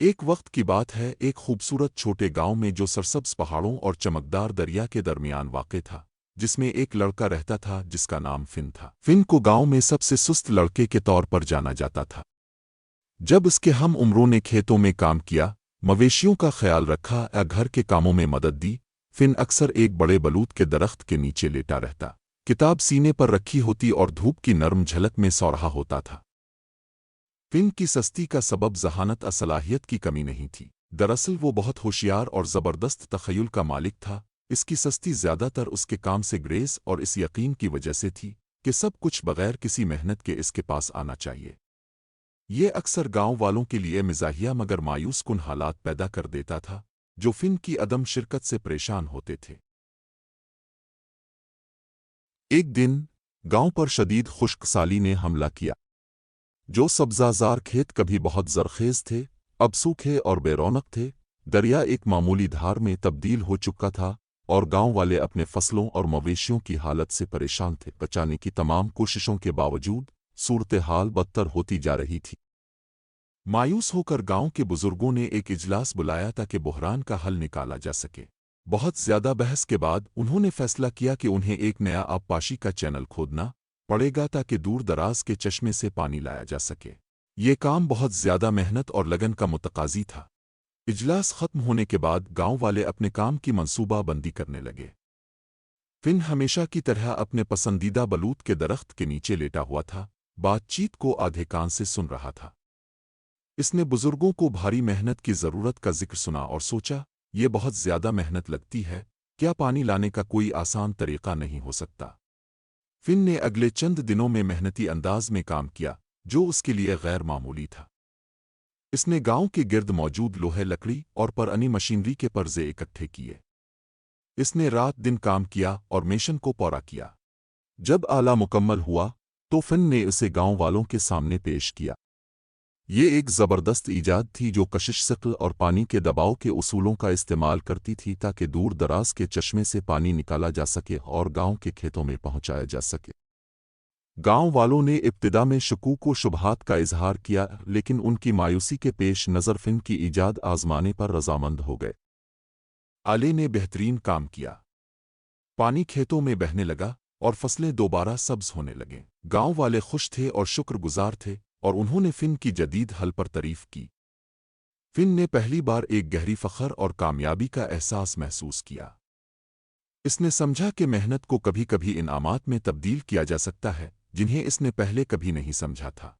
ایک وقت کی بات ہے، ایک خوبصورت چھوٹے گاؤں میں جو سرسبز پہاڑوں اور چمکدار دریا کے درمیان واقع تھا، جس میں ایک لڑکا رہتا تھا جس کا نام فن تھا۔ فن کو گاؤں میں سب سے سست لڑکے کے طور پر جانا جاتا تھا۔ جب اس کے ہم عمروں نے کھیتوں میں کام کیا، مویشیوں کا خیال رکھا یا گھر کے کاموں میں مدد دی، فن اکثر ایک بڑے بلوط کے درخت کے نیچے لیٹا رہتا، کتاب سینے پر رکھی ہوتی اور دھوپ کی نرم جھلک میں سو رہا ہوتا تھا۔ فن کی سستی کا سبب ذہانت صلاحیت کی کمی نہیں تھی، دراصل وہ بہت ہوشیار اور زبردست تخیل کا مالک تھا۔ اس کی سستی زیادہ تر اس کے کام سے گریز اور اس یقین کی وجہ سے تھی کہ سب کچھ بغیر کسی محنت کے اس کے پاس آنا چاہیے۔ یہ اکثر گاؤں والوں کے لیے مزاحیہ مگر مایوس کن حالات پیدا کر دیتا تھا، جو فن کی عدم شرکت سے پریشان ہوتے تھے۔ ایک دن گاؤں پر شدید خشک سالی نے حملہ کیا۔ جو سبزہ زار کھیت کبھی بہت زرخیز تھے، اب سوکھے اور بے رونق تھے۔ دریا ایک معمولی دھار میں تبدیل ہو چکا تھا اور گاؤں والے اپنے فصلوں اور مویشیوں کی حالت سے پریشان تھے۔ بچانے کی تمام کوششوں کے باوجود صورتحال بدتر ہوتی جا رہی تھی۔ مایوس ہو کر گاؤں کے بزرگوں نے ایک اجلاس بلایا تاکہ بحران کا حل نکالا جا سکے۔ بہت زیادہ بحث کے بعد انہوں نے فیصلہ کیا کہ انہیں ایک نیا آبپاشی کا چینل کھودنا پڑے گا تاکہ دور دراز کے چشمے سے پانی لایا جا سکے۔ یہ کام بہت زیادہ محنت اور لگن کا متقاضی تھا۔ اجلاس ختم ہونے کے بعد گاؤں والے اپنے کام کی منصوبہ بندی کرنے لگے۔ فن ہمیشہ کی طرح اپنے پسندیدہ بلوط کے درخت کے نیچے لیٹا ہوا تھا، بات چیت کو آدھے کان سے سن رہا تھا۔ اس نے بزرگوں کو بھاری محنت کی ضرورت کا ذکر سنا اور سوچا، یہ بہت زیادہ محنت لگتی ہے، کیا پانی لانے کا کوئی آسان طریقہ نہیں ہو سکتا؟ فن نے اگلے چند دنوں میں محنتی انداز میں کام کیا، جو اس کے لیے غیر معمولی تھا۔ اس نے گاؤں کے گرد موجود لوہے، لکڑی اور پرانی مشینری کے پرزے اکٹھے کیے۔ اس نے رات دن کام کیا اور میشن کو پورا کیا۔ جب آلہ مکمل ہوا تو فن نے اسے گاؤں والوں کے سامنے پیش کیا۔ یہ ایک زبردست ایجاد تھی جو کشش ثقل اور پانی کے دباؤ کے اصولوں کا استعمال کرتی تھی تاکہ دور دراز کے چشمے سے پانی نکالا جا سکے اور گاؤں کے کھیتوں میں پہنچایا جا سکے۔ گاؤں والوں نے ابتدا میں شکوک و شبہات کا اظہار کیا، لیکن ان کی مایوسی کے پیش نظر فن کی ایجاد آزمانے پر رضامند ہو گئے۔ آلے نے بہترین کام کیا، پانی کھیتوں میں بہنے لگا اور فصلیں دوبارہ سبز ہونے لگیں۔ گاؤں والے خوش تھے اور شکر گزار تھے اور انہوں نے فن کی جدید حل پر تعریف کی۔ فن نے پہلی بار ایک گہری فخر اور کامیابی کا احساس محسوس کیا۔ اس نے سمجھا کہ محنت کو کبھی کبھی انعامات میں تبدیل کیا جا سکتا ہے، جنہیں اس نے پہلے کبھی نہیں سمجھا تھا۔